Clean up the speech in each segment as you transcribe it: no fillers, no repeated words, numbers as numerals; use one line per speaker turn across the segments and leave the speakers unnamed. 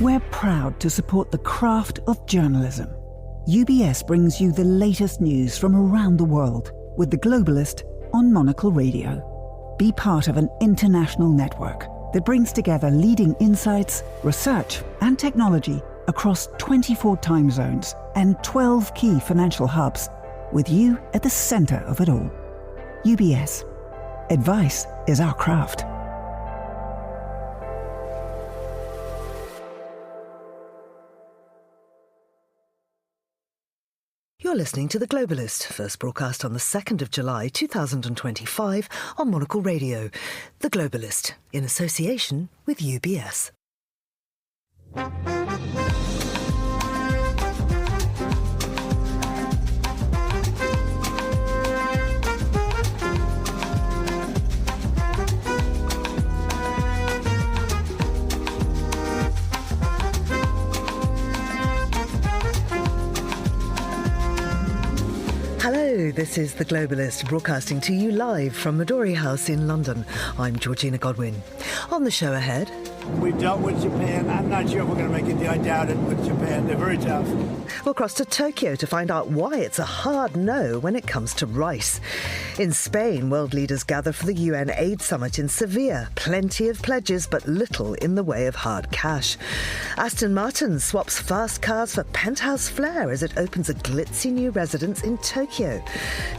We're proud to support the craft of journalism. UBS brings you the latest news from around the world with The Globalist on Monocle Radio. Be part of an international network that brings together leading insights, research and technology across 24 time zones and 12 key financial hubs, with you at the centre of it all. UBS. Advice is our craft.
You're listening to The Globalist, first broadcast on the 2nd of July 2025 on Monocle Radio. The Globalist, in association with UBS. Hello, this is The Globalist, broadcasting to you live from Midori House in London. I'm Georgina Godwin. On the show ahead...
We've dealt with Japan. I'm not sure if we're going to make a deal. I doubt it with Japan. They're very tough.
We'll cross to Tokyo to find out why it's a hard no when it comes to rice. In Spain, world leaders gather for the UN Aid Summit in Sevilla. Plenty of pledges, but little in the way of hard cash. Aston Martin swaps fast cars for penthouse flair as it opens a glitzy new residence in Tokyo.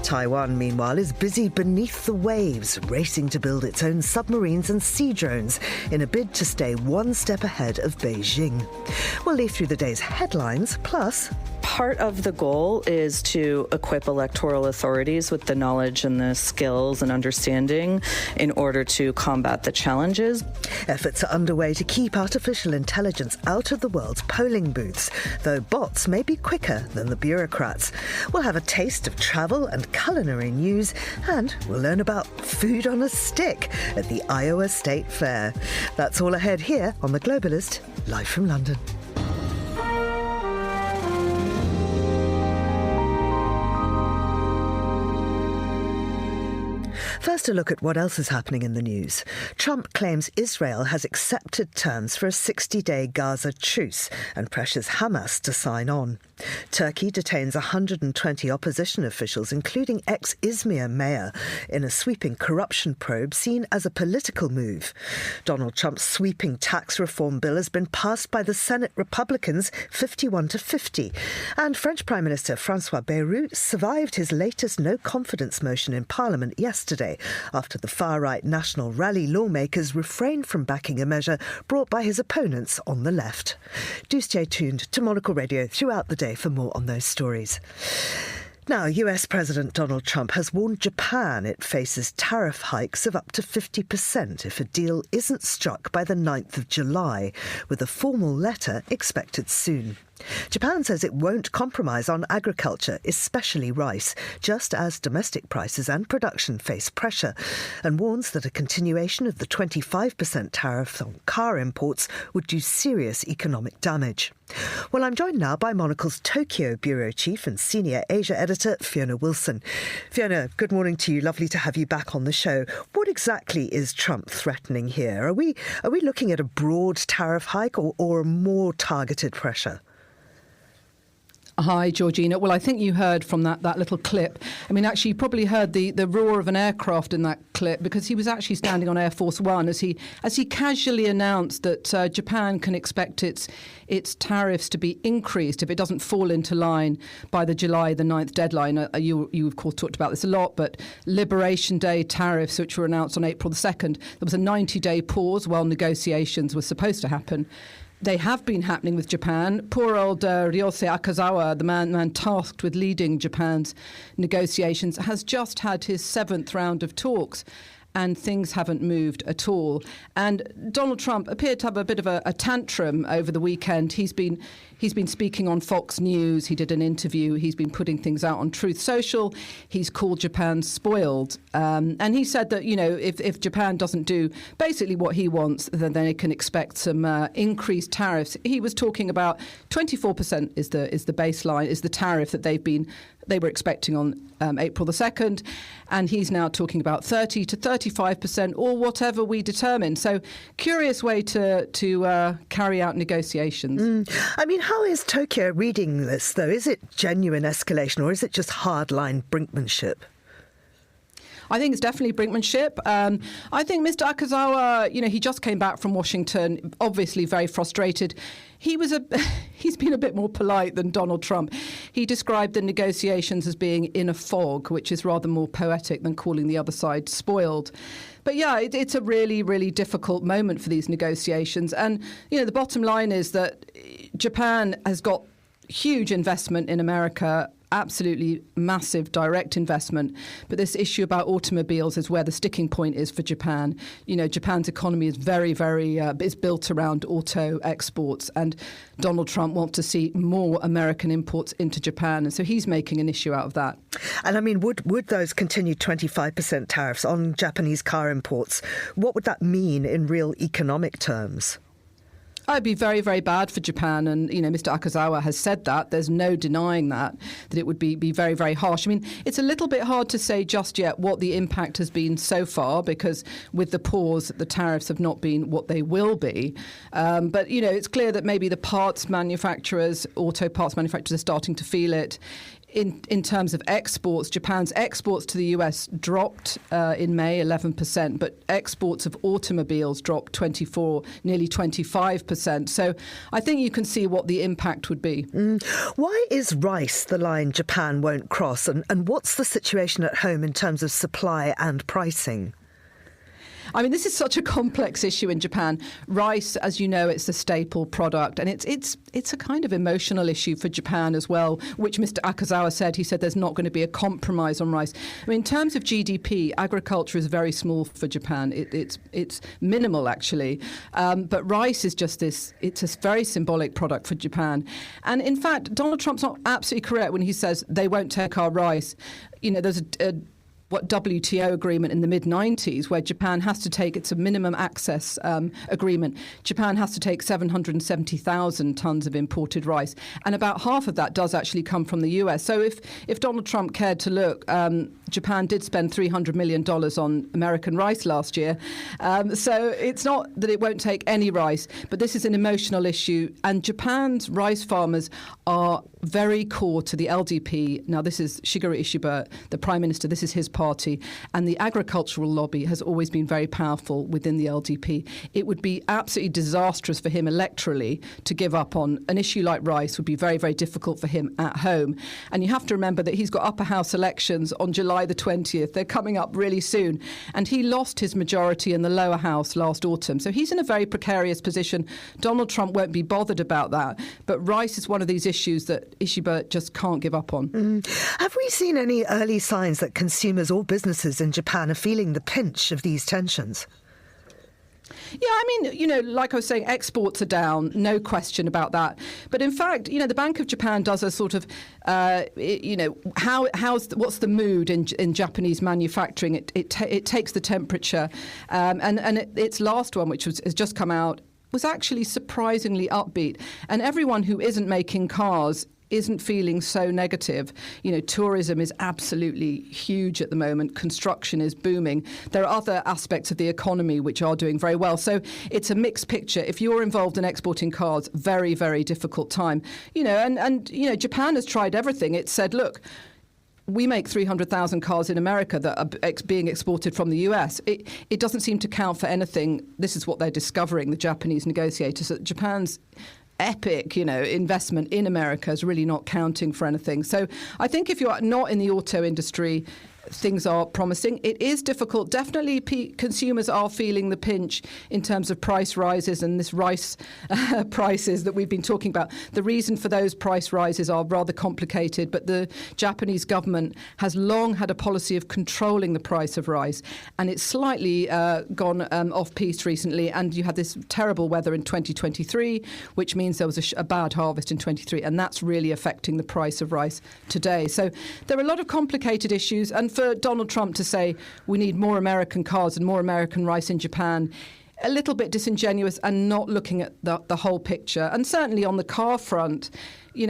Taiwan, meanwhile, is busy beneath the waves, racing to build its own submarines and sea drones in a bid to stay one step ahead of Beijing. We'll leaf through the day's headlines, plus...
Part of the goal is to equip electoral authorities with the knowledge and the skills and understanding in order to combat the challenges.
Efforts are underway to keep artificial intelligence out of the world's polling booths, though bots may be quicker than the bureaucrats. We'll have a taste of travel and culinary news, and we'll learn about food on a stick at the Iowa State Fair. That's all ahead here on The Globalist, live from London. First, a look at what else is happening in the news. Trump claims Israel has accepted terms for a 60-day Gaza truce and pressures Hamas to sign on. Turkey detains 120 opposition officials, including ex-Izmir mayor, in a sweeping corruption probe seen as a political move. Donald Trump's sweeping tax reform bill has been passed by the Senate Republicans 51-50. And French Prime Minister François Bayrou survived his latest no-confidence motion in Parliament yesterday, after the far-right National Rally lawmakers refrained from backing a measure brought by his opponents on the left. Do stay tuned to Monocle Radio throughout the day for more on those stories. Now, US President Donald Trump has warned Japan it faces tariff hikes of up to 50% if a deal isn't struck by the 9th of July, with a formal letter expected soon. Japan says it won't compromise on agriculture, especially rice, just as domestic prices and production face pressure, and warns that a continuation of the 25% tariff on car imports would do serious economic damage. Well, I'm joined now by Monocle's Tokyo Bureau Chief and Senior Asia Editor, Fiona Wilson. Fiona, good morning to you. Lovely to have you back on the show. What exactly is Trump threatening here? Are we looking at a broad tariff hike or more targeted pressure?
Hi, Georgina. Well, I think you heard from that little clip. I mean, actually, you probably heard the roar of an aircraft in that clip, because he was actually standing on Air Force One as he casually announced that Japan can expect its tariffs to be increased if it doesn't fall into line by the July the 9th deadline. You of course talked about this a lot, but Liberation Day tariffs, which were announced on April the 2nd, there was a 90-day pause while negotiations were supposed to happen. They have been happening with Japan. Poor old Ryosei Akazawa, the man tasked with leading Japan's negotiations, has just had his 7th round of talks, and things haven't moved at all. And Donald Trump appeared to have a bit of a tantrum over the weekend. He's been speaking on Fox News. He did an interview. He's been putting things out on Truth Social. He's called Japan spoiled. And he said that, if Japan doesn't do basically what he wants, then they can expect some increased tariffs. He was talking about 24% is the baseline, is the tariff that they've been they were expecting on April the 2nd, and he's now talking about 30 to 35% or whatever we determine. So curious way to carry out negotiations.
I mean, how is Tokyo reading this, though? Is it genuine escalation or is it just hardline brinkmanship?
I think it's definitely brinkmanship. I think Mr. Akazawa, he just came back from Washington, obviously very frustrated. He's been a bit more polite than Donald Trump. He described the negotiations as being in a fog, which is rather more poetic than calling the other side spoiled. But yeah, it's a really, really difficult moment for these negotiations. And, the bottom line is that Japan has got huge investment in America, absolutely massive direct investment. But this issue about automobiles is where the sticking point is for Japan. Japan's economy is very, very is built around auto exports, and Donald Trump wants to see more American imports into Japan, and so he's making an issue out of that.
And I mean, would those continued 25% tariffs on Japanese car imports, what would that mean in real economic terms?
It'd be very, very bad for Japan. And, Mr. Akazawa has said that. There's no denying that it would be very, very harsh. I mean, it's a little bit hard to say just yet what the impact has been so far, because with the pause, the tariffs have not been what they will be. But, it's clear that maybe the auto parts manufacturers are starting to feel it. In terms of exports, Japan's exports to the US dropped in May 11%, but exports of automobiles dropped nearly 25%. So I think you can see what the impact would be.
Why is rice the line Japan won't cross? And what's the situation at home in terms of supply and pricing?
I mean, this is such a complex issue in Japan. Rice, as you know, it's a staple product, and it's a kind of emotional issue for Japan as well, which Mr. Akazawa said. He said there's not going to be a compromise on rice. I mean, in terms of GDP, agriculture is very small for Japan. It's minimal, actually. But rice is just it's a very symbolic product for Japan. And in fact, Donald Trump's not absolutely correct when he says they won't take our rice. There's a WTO agreement in the mid-90s where Japan has to take, it's a minimum access agreement. Japan has to take 770,000 tons of imported rice. And about half of that does actually come from the US. So if Donald Trump cared to look, Japan did spend $300 million on American rice last year. So it's not that it won't take any rice, but this is an emotional issue. And Japan's rice farmers are very core to the LDP. Now, this is Shigeru Ishiba, the Prime Minister. This is his party. And the agricultural lobby has always been very powerful within the LDP. It would be absolutely disastrous for him electorally to give up on an issue like rice. Would be very, very difficult for him at home. And you have to remember that he's got upper house elections on July the 20th. They're coming up really soon. And he lost his majority in the lower house last autumn. So he's in a very precarious position. Donald Trump won't be bothered about that. But rice is one of these issues that Ishiba just can't give up on.
Have we seen any early signs that consumers or businesses in Japan are feeling the pinch of these tensions?
Yeah, I mean, like I was saying, exports are down, no question about that. But in fact, the Bank of Japan does a sort of, what's the mood in Japanese manufacturing? It takes the temperature. And its last one, which has just come out, was actually surprisingly upbeat. And everyone who isn't making cars isn't feeling so negative. Tourism is absolutely huge at the moment. Construction is booming. There are other aspects of the economy which are doing very well. So it's a mixed picture. If you're involved in exporting cars, very, very difficult time. Japan has tried everything. It said, look, we make 300,000 cars in America that are being exported from the US. It doesn't seem to count for anything. This is what they're discovering, the Japanese negotiators, that Japan's epic, investment in America is really not counting for anything. So I think if you're not in the auto industry, things are promising. It is difficult. Definitely consumers are feeling the pinch in terms of price rises and this rice prices that we've been talking about. The reason for those price rises are rather complicated, but the Japanese government has long had a policy of controlling the price of rice, and it's slightly gone off-piste recently, and you had this terrible weather in 2023, which means there was a bad harvest in 23, and that's really affecting the price of rice today. So there are a lot of complicated issues, and for Donald Trump to say we need more American cars and more American rice in Japan, a little bit disingenuous and not looking at the whole picture. And certainly on the car front,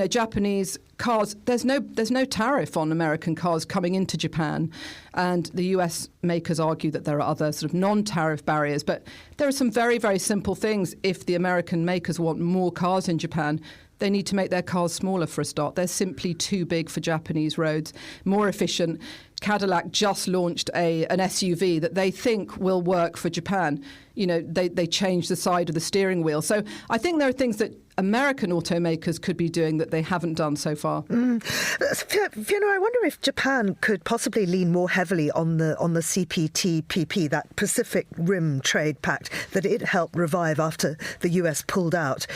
Japanese cars, there's no tariff on American cars coming into Japan, and the US makers argue that there are other sort of non-tariff barriers. But there are some very, very simple things. If the American makers want more cars in Japan, they need to make their cars smaller for a start. They're simply too big for Japanese roads, more efficient. Cadillac just launched an SUV that they think will work for Japan. You know, they changed the side of the steering wheel. So I think there are things that American automakers could be doing that they haven't done so far.
Fiona, I wonder if Japan could possibly lean more heavily on the CPTPP, that Pacific Rim Trade Pact that it helped revive after the US pulled out.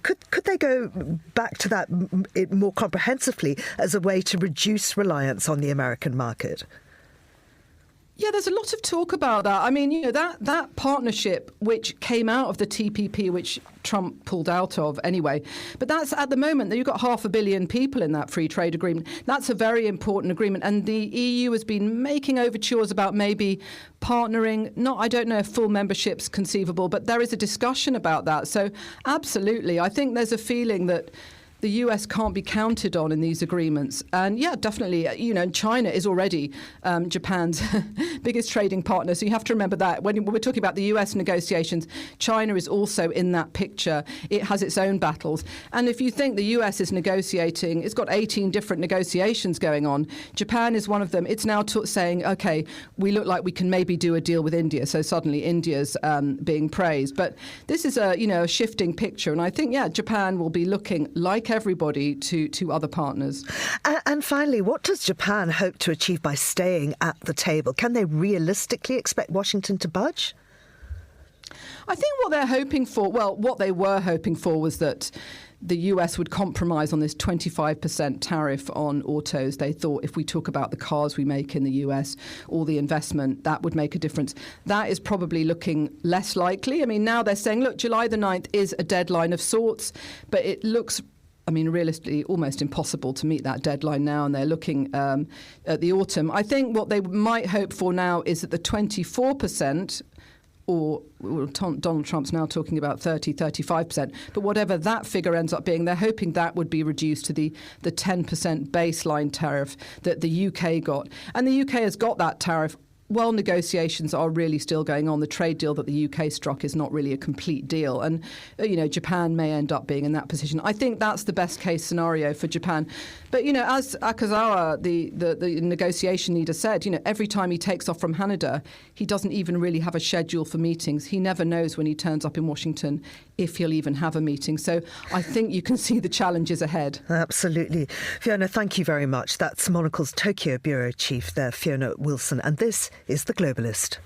Could they go back to that more comprehensively as a way to reduce reliance on the American market?
Yeah, there's a lot of talk about that. I mean, you know, that partnership which came out of the TPP, which Trump pulled out of anyway. But that's at the moment that you've got 500 million people in that free trade agreement. That's a very important agreement. And the EU has been making overtures about maybe partnering. I don't know if full membership's conceivable, but there is a discussion about that. So absolutely, I think there's a feeling that the US can't be counted on in these agreements. And yeah, definitely, you know, China is already Japan's biggest trading partner. So you have to remember that. When we're talking about the US negotiations, China is also in that picture. It has its own battles. And if you think the US is negotiating, it's got 18 different negotiations going on. Japan is one of them. It's now saying, OK, we look like we can maybe do a deal with India. So suddenly India's being praised. But this is a shifting picture. And I think, yeah, Japan will be looking like everybody to other partners.
And finally, what does Japan hope to achieve by staying at the table? Can they realistically expect Washington to budge?
I think what they're hoping for, what they were hoping for was that the US would compromise on this 25% tariff on autos. They thought if we talk about the cars we make in the US, all the investment, that would make a difference. That is probably looking less likely. I mean, now they're saying, look, July the 9th is a deadline of sorts, but it looks realistically, almost impossible to meet that deadline now, and they're looking at the autumn. I think what they might hope for now is that the 24%, or Donald Trump's now talking about 35%, but whatever that figure ends up being, they're hoping that would be reduced to the 10% baseline tariff that the UK got. And the UK has got that tariff while negotiations are really still going on. The trade deal that the UK struck is not really a complete deal. And, Japan may end up being in that position. I think that's the best case scenario for Japan. But, as Akazawa, the negotiation leader, said, every time he takes off from Haneda, he doesn't even really have a schedule for meetings. He never knows when he turns up in Washington if he'll even have a meeting. So I think you can see the challenges ahead.
Absolutely. Fiona, thank you very much. That's Monocle's Tokyo Bureau Chief there, Fiona Wilson. And this is The Globalist.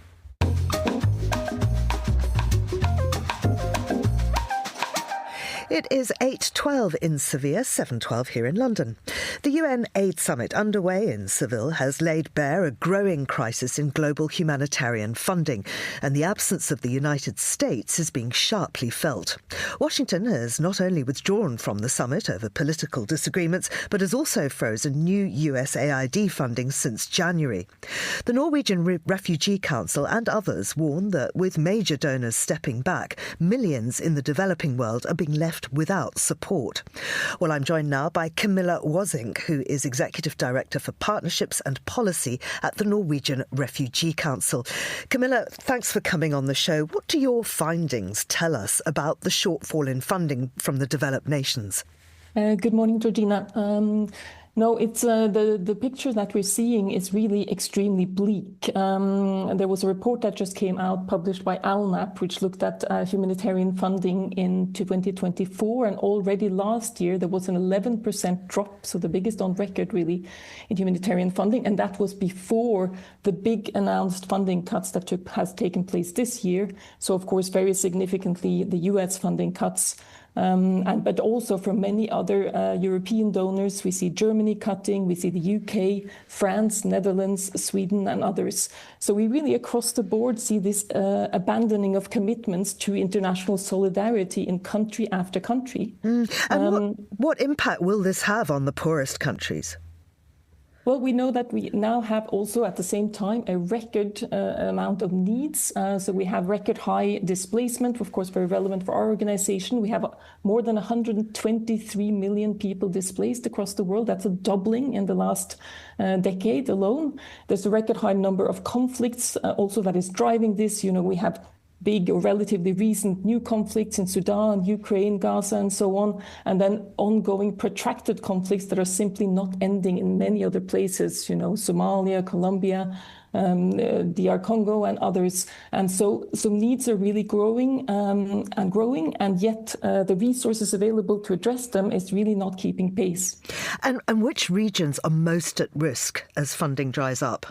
It is 8:12 in Seville, 7:12 here in London. The UN Aid Summit underway in Seville has laid bare a growing crisis in global humanitarian funding, and the absence of the United States is being sharply felt. Washington has not only withdrawn from the summit over political disagreements, but has also frozen new USAID funding since January. The Norwegian Refugee Council and others warn that with major donors stepping back, millions in the developing world are being left without support. Well, I'm joined now by Camilla Wozink, who is Executive Director for Partnerships and Policy at the Norwegian Refugee Council. Camilla, thanks for coming on the show. What do your findings tell us about the shortfall in funding from the developed nations?
Good morning, Georgina. No, it's the picture that we're seeing is really extremely bleak. There was a report that just came out, published by ALNAP, which looked at humanitarian funding in 2024, and already last year there was an 11% drop, so the biggest on record really in humanitarian funding, and that was before the big announced funding cuts that has taken place this year. So of course, very significantly, the US funding cuts. But also from many other European donors. We see Germany cutting, we see the UK, France, Netherlands, Sweden and others. So we really across the board see this abandoning of commitments to international solidarity in country after country.
And what impact will this have on the poorest countries?
Well, we know that we now have also at the same time a record amount of needs. So we have record high displacement, of course, very relevant for our organization. We have more than 123 million people displaced across the world. That's a doubling in the last decade alone. There's a record high number of conflicts also that is driving this. We have big or relatively recent new conflicts in Sudan, Ukraine, Gaza, and so on, and then ongoing protracted conflicts that are simply not ending in many other places, Somalia, Colombia, DR Congo, and others. And so needs are really growing, and yet the resources available to address them is really not keeping pace.
And which regions are most at risk as funding dries up?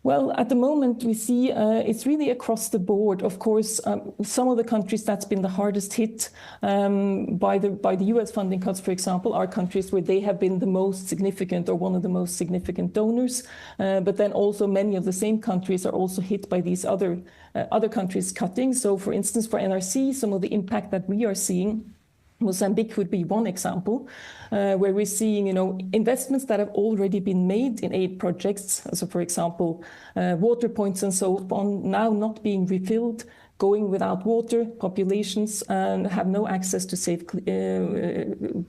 Well, at the moment, we see it's really across the board. Of course, some of the countries that's been the hardest hit by the US funding cuts, for example, are countries where they have been the most significant or one of the most significant donors. But then also many of the same countries are also hit by these other countries cutting. So, for instance, for NRC, some of the impact that we are seeing, Mozambique would be one example, where we're seeing, investments that have already been made in aid projects. So, for example, water points and so on, now not being refilled, going without water, populations have no access to safe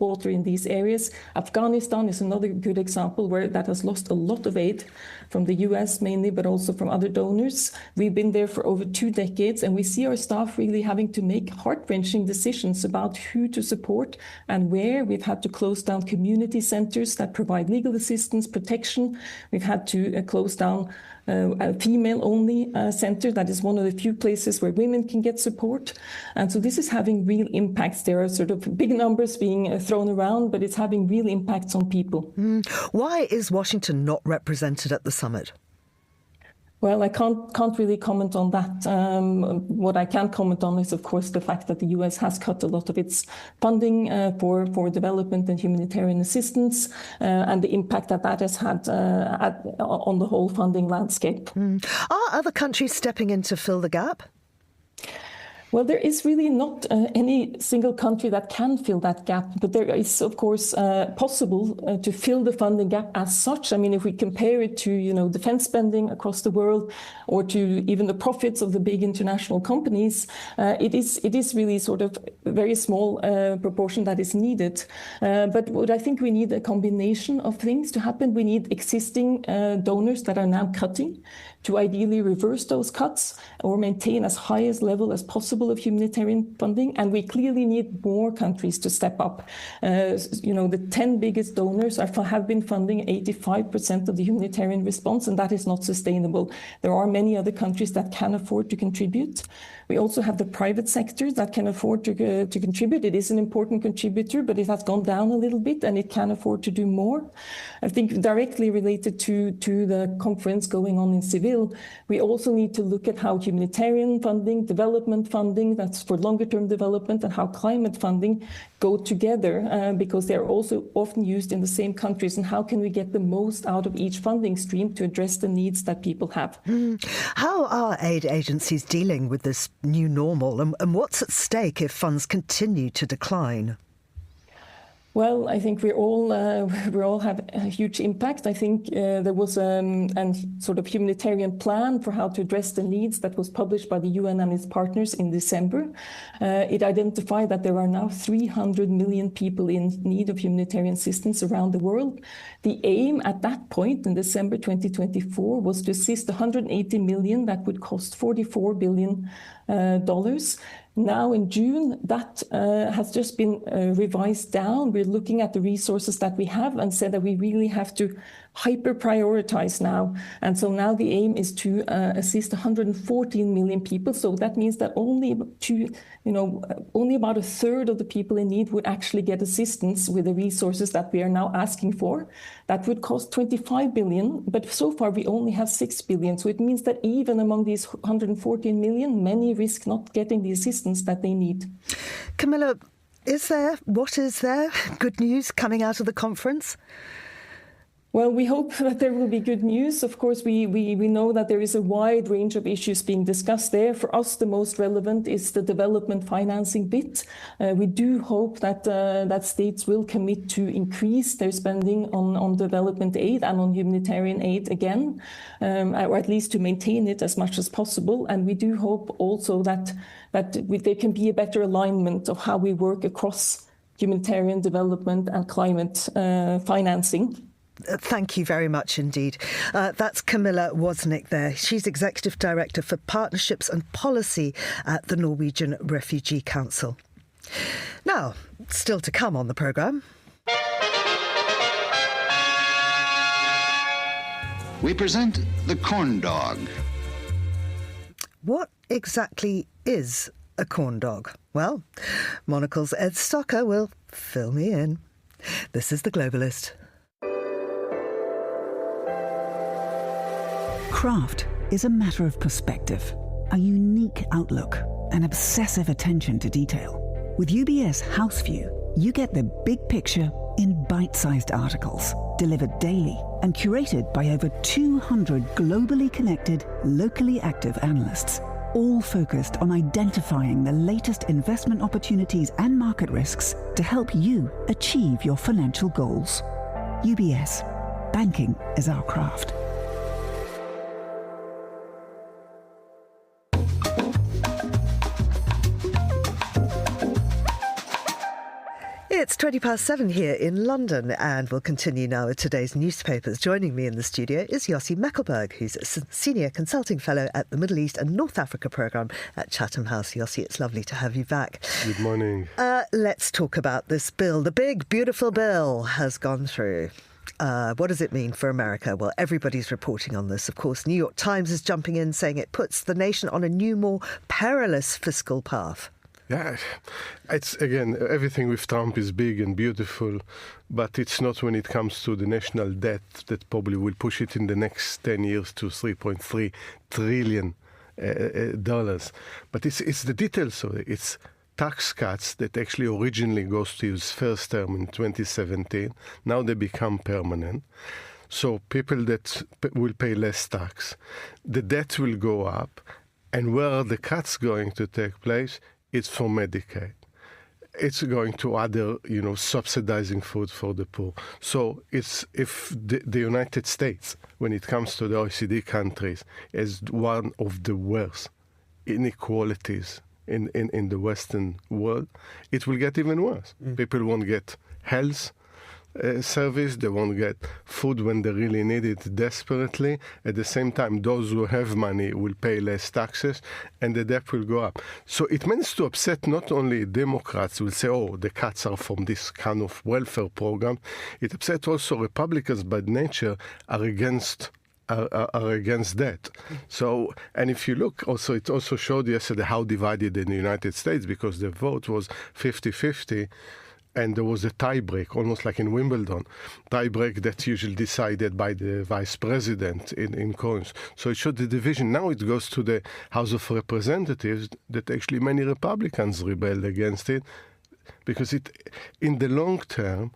water in these areas. Afghanistan is another good example where that has lost a lot of aid from the US mainly, but also from other donors. We've been there for over 2 decades, and we see our staff really having to make heart-wrenching decisions about who to support and where. We've had to close down community centers that provide legal assistance, protection. We've had to close down a female-only center that is one of the few places where women can get support. And so this is having real impacts. There are sort of big numbers being thrown around, but it's having real impacts on people.
Why is Washington not represented at the summit?
Well, I can't really comment on that. What I can comment on is, of course, the fact that the US has cut a lot of its funding for development and humanitarian assistance, and the impact that has had on the whole funding landscape.
Are other countries stepping in to fill the gap?
Well, there is really not any single country that can fill that gap, but there is, of course, possible to fill the funding gap as such. I mean, if we compare it to, defense spending across the world, or to even the profits of the big international companies, it is really sort of a very small proportion that is needed. But what I think we need a combination of things to happen. We need existing donors that are now cutting to ideally reverse those cuts or maintain as high a level as possible of humanitarian funding. And we clearly need more countries to step up. The 10 biggest donors have been funding 85% of the humanitarian response, and that is not sustainable. There are many other countries that can afford to contribute. We also have the private sector that can afford to contribute. It is an important contributor, but it has gone down a little bit, and it can afford to do more. I think directly related to the conference going on in Seville, we also need to look at how humanitarian funding, development funding, that's for longer term development, and how climate funding go together, because they're also often used in the same countries. And how can we get the most out of each funding stream to address the needs that people have?
How are aid agencies dealing with this new normal, and what's at stake if funds continue to decline?
Well, I think we all have a huge impact. I think there was a sort of humanitarian plan for how to address the needs that was published by the UN and its partners in December. It identified that there are now 300 million people in need of humanitarian assistance around the world. The aim at that point in December 2024 was to assist 180 million. That would cost $44 billion. Now in June, that has just been revised down. We're looking at the resources that we have and said that we really have to hyper prioritize now. And so now the aim is to assist 114 million people. So that means that only about a third of the people in need would actually get assistance with the resources that we are now asking for. That would cost 25 billion, but so far we only have 6 billion. So it means that even among these 114 million, many risk not getting the assistance that they need.
Camilla, what is there good news coming out of the conference?
Well, we hope that there will be good news. Of course, we know that there is a wide range of issues being discussed there. For us, the most relevant is the development financing bit. We do hope that that states will commit to increase their spending on development aid and on humanitarian aid again, or at least to maintain it as much as possible. And we do hope also that there can be a better alignment of how we work across humanitarian development and climate financing.
Thank you very much indeed. That's Camilla Wozniak there. She's Executive Director for Partnerships and Policy at the Norwegian Refugee Council. Now, still to come on the programme.
We present the corn dog.
What exactly is a corn dog? Well, Monocle's Ed Stocker will fill me in. This is The Globalist.
Craft is a matter of perspective, a unique outlook, an obsessive attention to detail. With UBS House View, you get the big picture in bite-sized articles, delivered daily and curated by over 200 globally connected, locally active analysts, all focused on identifying the latest investment opportunities and market risks to help you achieve your financial goals. UBS, banking is our craft.
It's 7:20 here in London, and we'll continue now with today's newspapers. Joining me in the studio is Yossi Meckelberg, who's a Senior Consulting Fellow at the Middle East and North Africa Programme at Chatham House. Yossi, it's lovely to have you back.
Good morning.
Let's talk about this bill. The big, beautiful bill has gone through. What does it mean for America? Well, everybody's reporting on this. Of course, New York Times is jumping in, saying it puts the nation on a new, more perilous fiscal path.
Yeah, it's, again, everything with Trump is big and beautiful, but it's not when it comes to the national debt that probably will push it in the next 10 years to $3.3 trillion. But it's the details of it. It's tax cuts that actually originally goes to his first term in 2017. Now they become permanent. So people that will pay less tax, the debt will go up, and where are the cuts going to take place? It's for Medicaid. It's going to other, subsidizing food for the poor. So it's if the United States, when it comes to the OECD countries, is one of the worst inequalities in the Western world, it will get even worse. People won't get health service, they won't get food when they really need it desperately. At the same time, those who have money will pay less taxes and the debt will go up. So it means to upset not only Democrats who will say, oh, the cuts are from this kind of welfare program. It upsets also Republicans by nature are against that. So, and if you look, also it also showed yesterday how divided in the United States, because the vote was 50-50. And there was a tie-break, almost like in Wimbledon, tie-break that's usually decided by the vice president in coins. So it showed the division. Now it goes to the House of Representatives that actually many Republicans rebelled against it, because it, in the long term,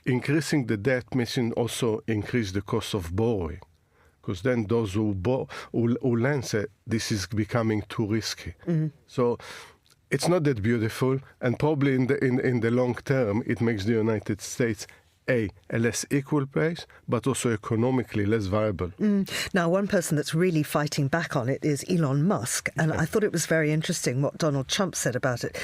increasing the debt means also increase the cost of borrowing. Because then those who lend say, this is becoming too risky. Mm-hmm. So it's not that beautiful, and probably in the long term, it makes the United States a less equal place, but also economically less viable.
Now, one person that's really fighting back on it is Elon Musk, and I thought it was very interesting what Donald Trump said about it.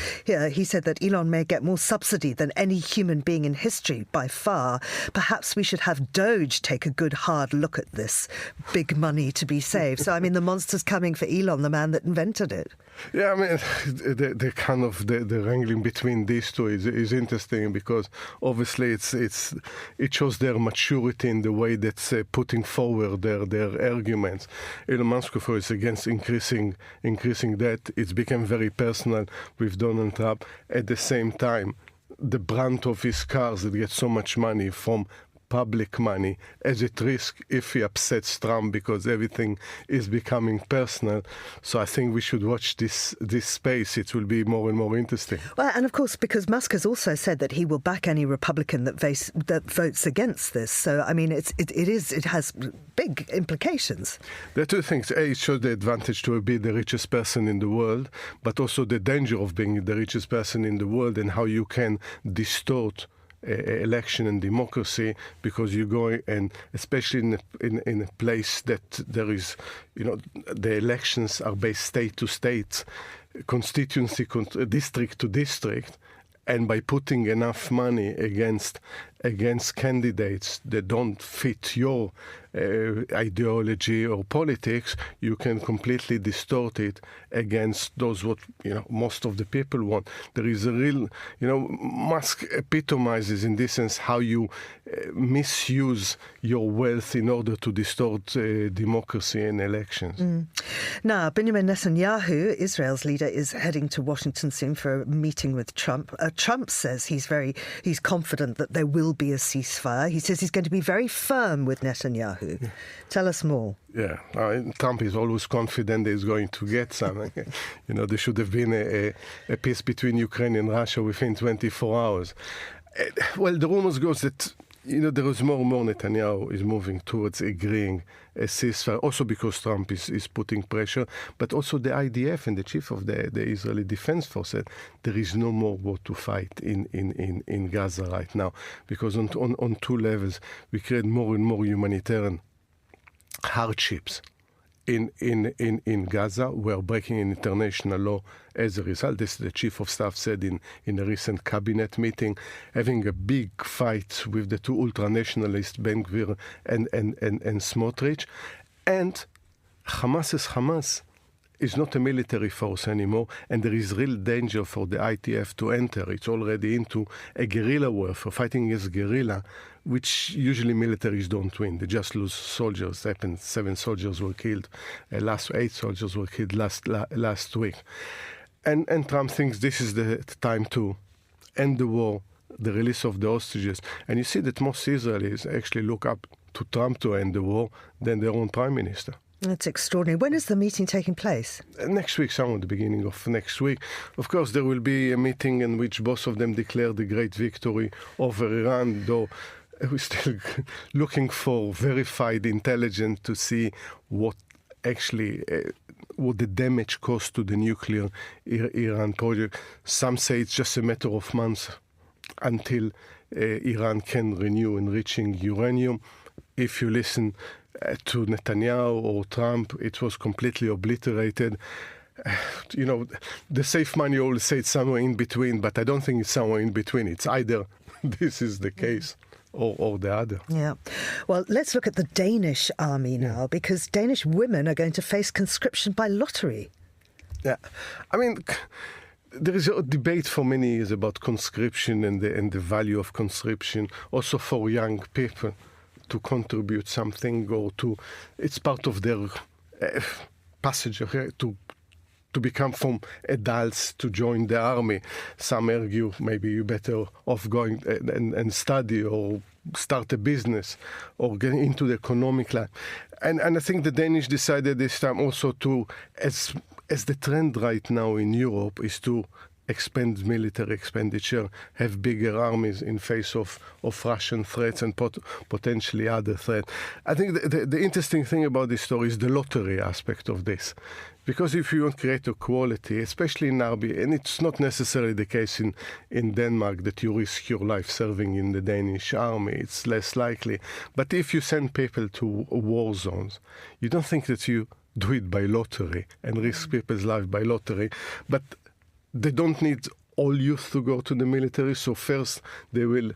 He said that Elon may get more subsidy than any human being in history by far. Perhaps we should have Doge take a good hard look at this. Big money to be saved. So, I mean, the monster's coming for Elon, the man that invented it.
Yeah, I mean, the kind of the wrangling between these two is interesting, because obviously it shows their maturity in the way that's putting forward their arguments. Elon Musk is against increasing debt. It's become very personal with Donald Trump. At the same time, the brand of his cars that get so much money from public money as at risk if he upsets Trump, because everything is becoming personal. So I think we should watch this space. It will be more and more interesting.
Well, and of course, because Musk has also said that he will back any Republican that votes against this. So, I mean, it has big implications.
There are two things. A, it shows the advantage to be the richest person in the world, but also the danger of being the richest person in the world and how you can distort election and democracy, because you go, and especially in a place that there is, the elections are based state to state, constituency, district to district, and by putting enough money against candidates that don't fit your ideology or politics, you can completely distort it against those what most of the people want. There is a real, Musk epitomizes in this sense how you misuse your wealth in order to distort democracy and elections.
Now, Benjamin Netanyahu, Israel's leader, is heading to Washington soon for a meeting with Trump. Trump says he's confident that there will be a ceasefire. He says he's going to be very firm with Netanyahu. Yeah. Tell us more.
Yeah, Trump is always confident he's going to get something. There should have been a peace between Ukraine and Russia within 24 hours. Well, the rumors goes that there is more and more Netanyahu is moving towards agreeing a ceasefire, also because Trump is putting pressure, but also the IDF and the chief of the Israeli Defense Force said there is no more war to fight in Gaza right now, because on two levels we create more and more humanitarian hardships in Gaza. We are breaking international law as a result. This the chief of staff said in a recent cabinet meeting, having a big fight with the two ultranationalists, Ben Gvir and Smotrich. And Hamas is not a military force anymore, and there is real danger for the IDF to enter. It's already into a guerrilla warfare, fighting against guerrilla, which usually militaries don't win. They just lose soldiers. 7 soldiers were killed. 8 soldiers were killed last week. And Trump thinks this is the time to end the war, the release of the hostages. And you see that most Israelis actually look up to Trump to end the war than their own prime minister.
That's extraordinary. When is the meeting taking place?
Next week, somewhere at the beginning of next week. Of course, there will be a meeting in which both of them declare the great victory over Iran, though we're still looking for verified intelligence to see what actually what the damage caused to the nuclear Iran project. Some say it's just a matter of months until Iran can renew enriching uranium. If you listen to Netanyahu or Trump, it was completely obliterated. The safe money always say it's somewhere in between, but I don't think it's somewhere in between. It's either this is the case or the other.
Yeah. Well, let's look at the Danish army now, because Danish women are going to face conscription by lottery.
Yeah. I mean, there is a debate for many years about conscription and the value of conscription, also for young people to contribute something, or it's part of their passage to become from adults to join the army. Some argue maybe you're better off going and study or start a business or get into the economic life. And I think the Danish decided this time also to, as the trend right now in Europe is to expand military expenditure, have bigger armies in face of Russian threats and potentially other threats. I think the interesting thing about this story is the lottery aspect of this. Because if you want to create equality, especially in Army, and it's not necessarily the case in Denmark that you risk your life serving in the Danish army, it's less likely. But if you send people to war zones, you don't think that you do it by lottery and risk people's life by lottery. But they don't need all youth to go to the military, so first they will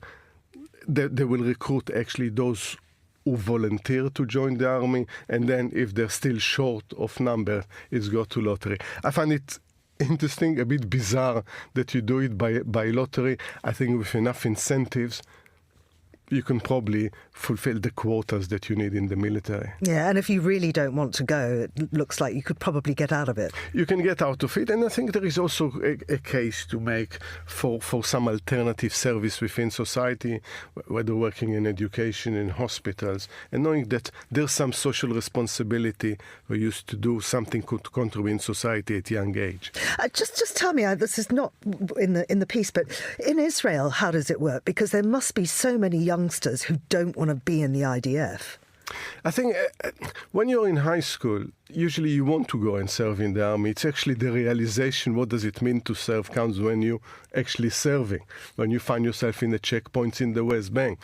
recruit actually those who volunteer to join the army, and then if they're still short of number, it's go to lottery. I find it interesting, a bit bizarre that you do it by lottery. I think with enough incentives, you can probably fulfill the quotas that you need in the military.
Yeah, and if you really don't want to go, it looks like you could probably get out of it.
You can get out of it, and I think there is also a case to make for some alternative service within society, whether working in education, in hospitals, and knowing that there's some social responsibility we used to do something to contribute in society at a young age.
Just tell me, this is not in the piece, but in Israel, how does it work? Because there must be so many youngsters who don't want to be in the IDF.
I think when you're in high school, usually you want to go and serve in the army. It's actually the realization, what does it mean to serve, comes when you actually serving, when you find yourself in the checkpoints in the West Bank,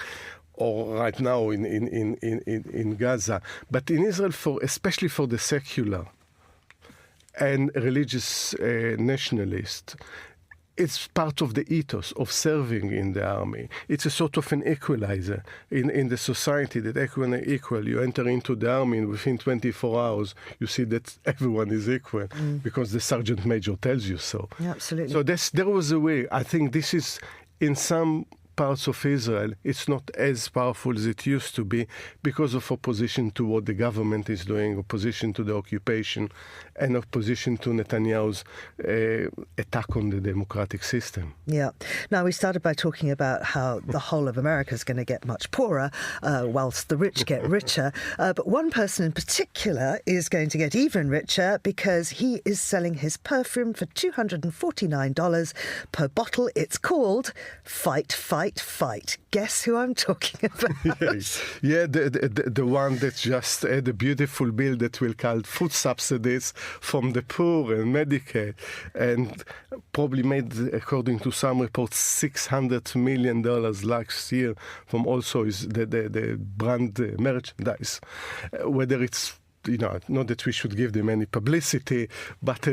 or right now in Gaza. But in Israel, especially for the secular and religious nationalists, it's part of the ethos of serving in the army. It's a sort of an equalizer in the society, that everyone is equal. You enter into the army and within 24 hours you see that everyone is equal because the sergeant major tells you so.
Yeah, absolutely.
So there was a way. I think this is, in some parts of Israel, it's not as powerful as it used to be because of opposition to what the government is doing, opposition to the occupation, and opposition to Netanyahu's attack on the democratic system.
Yeah. Now, we started by talking about how the whole of America is going to get much poorer whilst the rich get richer. But one person in particular is going to get even richer because he is selling his perfume for $249 per bottle. It's called Fight, Fight, Fight. Guess who I'm talking about?
Yeah, the one that just had a beautiful bill that will call food subsidies from the poor and Medicaid, and probably made, according to some reports, $600 million last year from also the brand merchandise. Whether it's, not that we should give them any publicity, but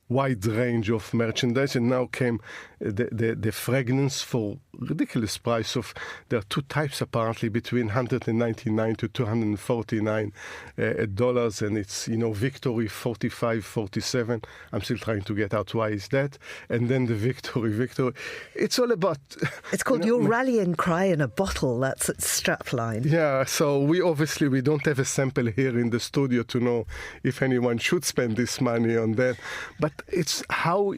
wide range of merchandise, and now came the fragrance for ridiculous price of, there are two types apparently, between $199 to $249 dollars, and it's Victory 45, 47. I'm still trying to get out why is that, and then the Victory. It's all about.
It's called Your Rallying Cry in a Bottle. That's its strapline.
Yeah, so we don't have a sample here in the studio to know if anyone should spend this money on that, but it's how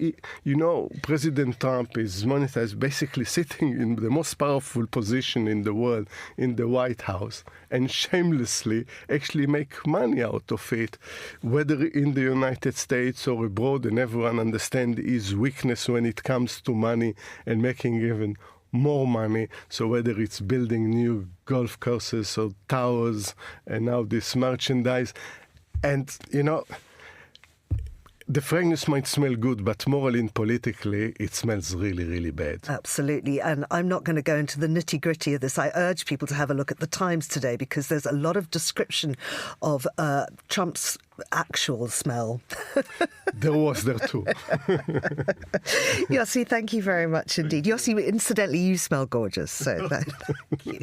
President Trump is monetized, basically sitting in the most powerful position in the world, in the White House, and shamelessly actually make money out of it, whether in the United States or abroad, and everyone understands his weakness when it comes to money and making even more money. So whether it's building new golf courses or towers, and now this merchandise, and the fragrance might smell good, but morally and politically, it smells really, really bad.
Absolutely. And I'm not going to go into the nitty-gritty of this. I urge people to have a look at the Times today because there's a lot of description of Trump's actual smell.
There too.
Yossi, thank you very much indeed. Yossi, incidentally, you smell gorgeous. So thank you.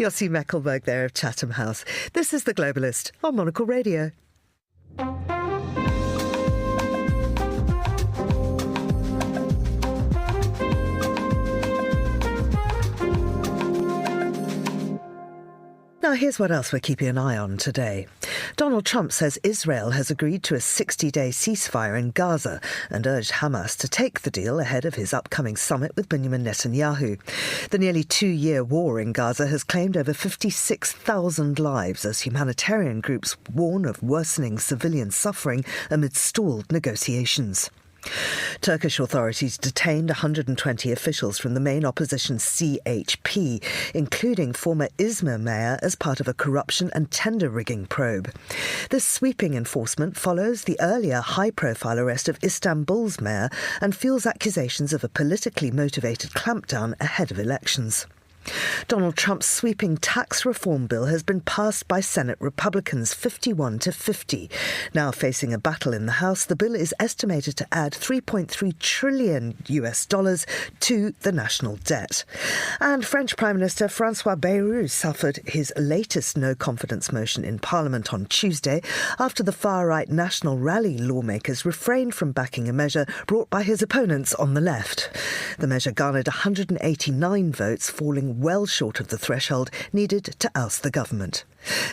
Yossi Meckelberg there of Chatham House. This is The Globalist on Monocle Radio. Now, here's what else we're keeping an eye on today. Donald Trump says Israel has agreed to a 60-day ceasefire in Gaza and urged Hamas to take the deal ahead of his upcoming summit with Benjamin Netanyahu. The nearly 2-year war in Gaza has claimed over 56,000 lives as humanitarian groups warn of worsening civilian suffering amid stalled negotiations. Turkish authorities detained 120 officials from the main opposition CHP, including former Izmir mayor, as part of a corruption and tender rigging probe. This sweeping enforcement follows the earlier high-profile arrest of Istanbul's mayor and fuels accusations of a politically motivated clampdown ahead of elections. Donald Trump's sweeping tax reform bill has been passed by Senate Republicans 51-50. Now facing a battle in the House, the bill is estimated to add $3.3 trillion to the national debt. And French Prime Minister François Bayrou suffered his latest no-confidence motion in Parliament on Tuesday after the far-right National Rally lawmakers refrained from backing a measure brought by his opponents on the left. The measure garnered 189 votes, falling well short of the threshold needed to oust the government.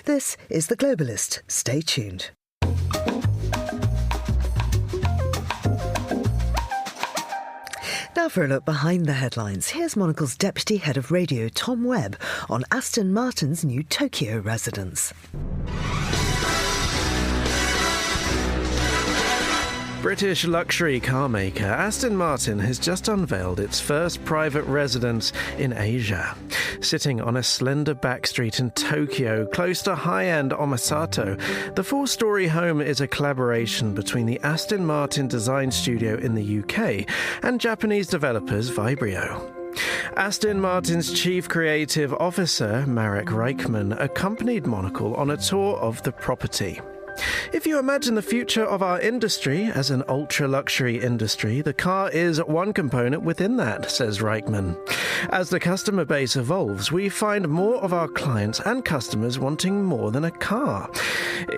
This is The Globalist. Stay tuned. Now for a look behind the headlines. Here's Monocle's Deputy Head of Radio, Tom Webb, on Aston Martin's new Tokyo residence.
British luxury car maker Aston Martin has just unveiled its first private residence in Asia. Sitting on a slender back street in Tokyo, close to high-end Omasato, the four-storey home is a collaboration between the Aston Martin design studio in the UK and Japanese developers Vibrio. Aston Martin's Chief Creative Officer, Marek Reichman, accompanied Monocle on a tour of the property. If you imagine the future of our industry as an ultra-luxury industry, the car is one component within that, says Reichman. As the customer base evolves, we find more of our clients and customers wanting more than a car.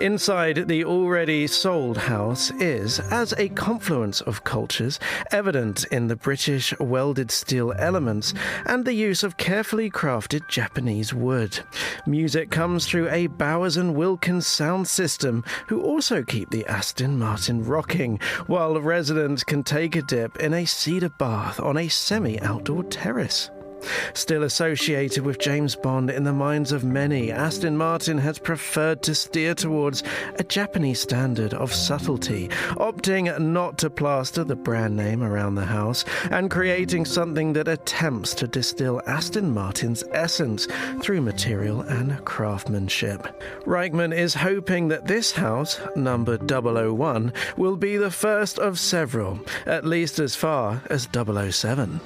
Inside the already sold house is, as a confluence of cultures, evident in the British welded steel elements and the use of carefully crafted Japanese wood. Music comes through a Bowers & Wilkins sound system, who also keep the Aston Martin rocking, while residents can take a dip in a cedar bath on a semi-outdoor terrace. Still associated with James Bond in the minds of many, Aston Martin has preferred to steer towards a Japanese standard of subtlety, opting not to plaster the brand name around the house and creating something that attempts to distill Aston Martin's essence through material and craftsmanship. Reichman is hoping that this house, number 001, will be the first of several, at least as far as 007.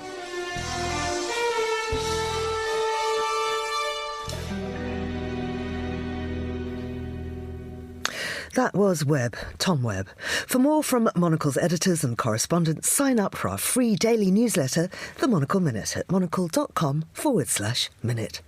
That was Webb, Tom Webb. For more from Monocle's editors and correspondents, sign up for our free daily newsletter, The Monocle Minute, at monocle.com/minute.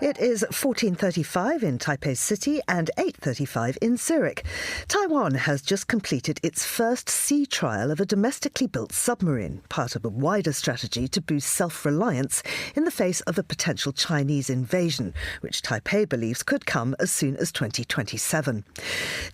It is 14:35 in Taipei City and 8:35 in Zurich. Taiwan has just completed its first sea trial of a domestically built submarine, part of a wider strategy to boost self-reliance in the face of a potential Chinese invasion, which Taipei believes could come as soon as 2027.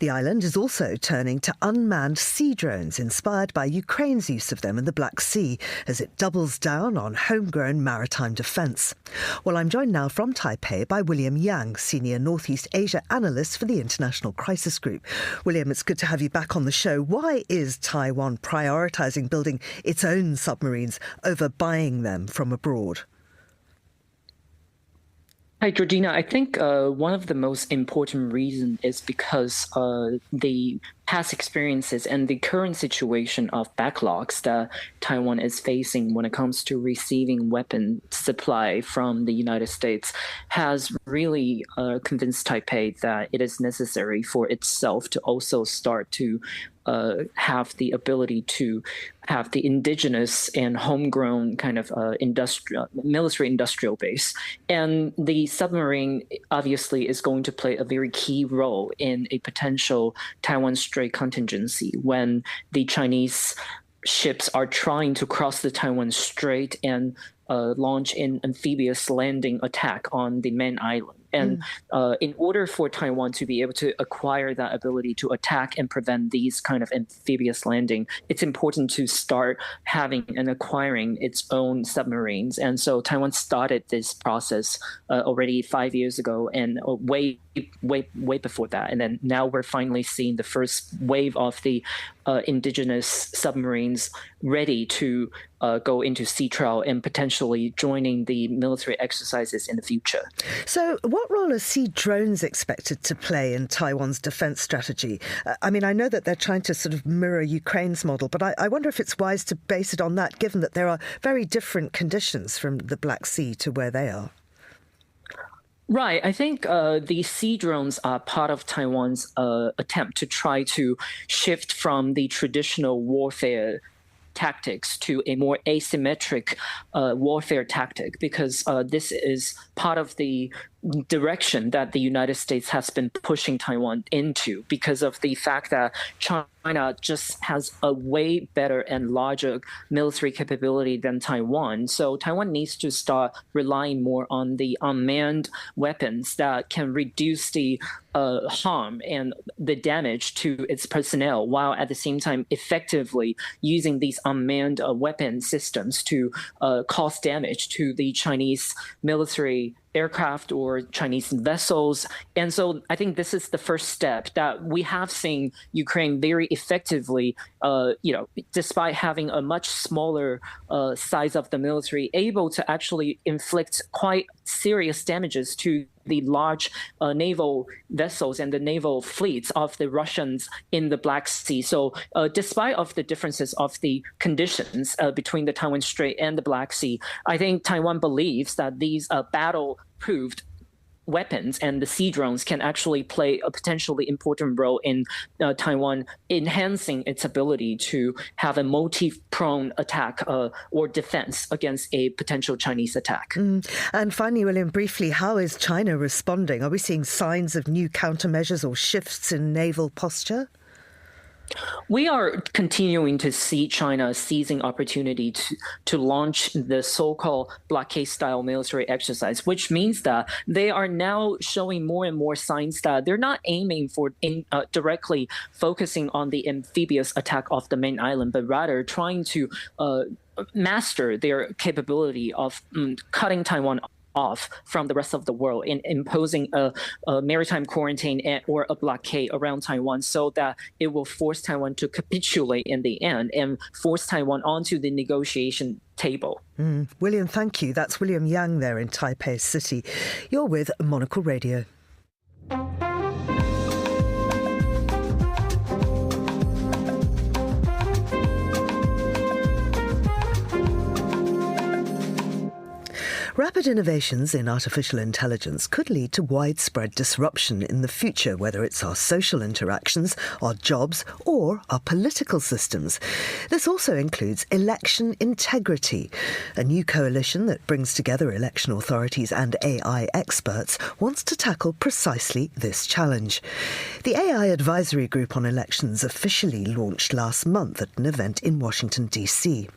The island is also turning to unmanned sea drones, inspired by Ukraine's use of them in the Black Sea, as it doubles down on homegrown maritime defence. Well, I'm joined now from Taipei by William Yang, Senior Northeast Asia Analyst for the International Crisis Group. William, it's good to have you back on the show. Why is Taiwan prioritising building its own submarines over buying them from abroad?
Hi, Georgina. I think one of the most important reasons is because the past experiences and the current situation of backlogs that Taiwan is facing when it comes to receiving weapon supply from the United States has really convinced Taipei that it is necessary for itself to also start to have the ability to have the indigenous and homegrown kind of military industrial base. And the submarine obviously is going to play a very key role in a potential Taiwan Strait contingency when the Chinese ships are trying to cross the Taiwan Strait and launch an amphibious landing attack on the main island. And in order for Taiwan to be able to acquire that ability to attack and prevent these kind of amphibious landing, it's important to start having and acquiring its own submarines. And so Taiwan started this process already 5 years ago and way before that. And then now we're finally seeing the first wave of the indigenous submarines ready to go into sea trial and potentially joining the military exercises in the future.
So what role are sea drones expected to play in Taiwan's defence strategy? I mean, I know that they're trying to sort of mirror Ukraine's model, but I wonder if it's wise to base it on that, given that there are very different conditions from the Black Sea to where they are.
Right. I think the sea drones are part of Taiwan's attempt to try to shift from the traditional warfare tactics to a more asymmetric warfare tactic, because this is part of the direction that the United States has been pushing Taiwan into, because of the fact that China just has a way better and larger military capability than Taiwan. So Taiwan needs to start relying more on the unmanned weapons that can reduce the harm and the damage to its personnel, while at the same time effectively using these unmanned weapon systems to cause damage to the Chinese military aircraft or Chinese vessels. And so I think this is the first step that we have seen Ukraine very effectively, despite having a much smaller size of the military, able to actually inflict quite serious damages to the large naval vessels and the naval fleets of the Russians in the Black Sea. So despite of the differences of the conditions between the Taiwan Strait and the Black Sea, I think Taiwan believes that these battle-proofed weapons and the sea drones can actually play a potentially important role in Taiwan enhancing its ability to have a multi-pronged attack or defense against a potential Chinese attack.
And finally, William, briefly, how is China responding? Are we seeing signs of new countermeasures or shifts in naval posture?
We are continuing to see China seizing opportunity to launch the so-called blockade-style military exercise, which means that they are now showing more and more signs that they're not aiming for directly focusing on the amphibious attack of the main island, but rather trying to master their capability of cutting Taiwan off from the rest of the world and imposing a maritime quarantine or a blockade around Taiwan, so that it will force Taiwan to capitulate in the end and force Taiwan onto the negotiation table.
William, thank you. That's William Yang there in Taipei City. You're with Monocle Radio. Rapid innovations in artificial intelligence could lead to widespread disruption in the future, whether it's our social interactions, our jobs, or our political systems. This also includes election integrity. A new coalition that brings together election authorities and AI experts wants to tackle precisely this challenge. The AI Advisory Group on Elections officially launched last month at an event in Washington, D.C.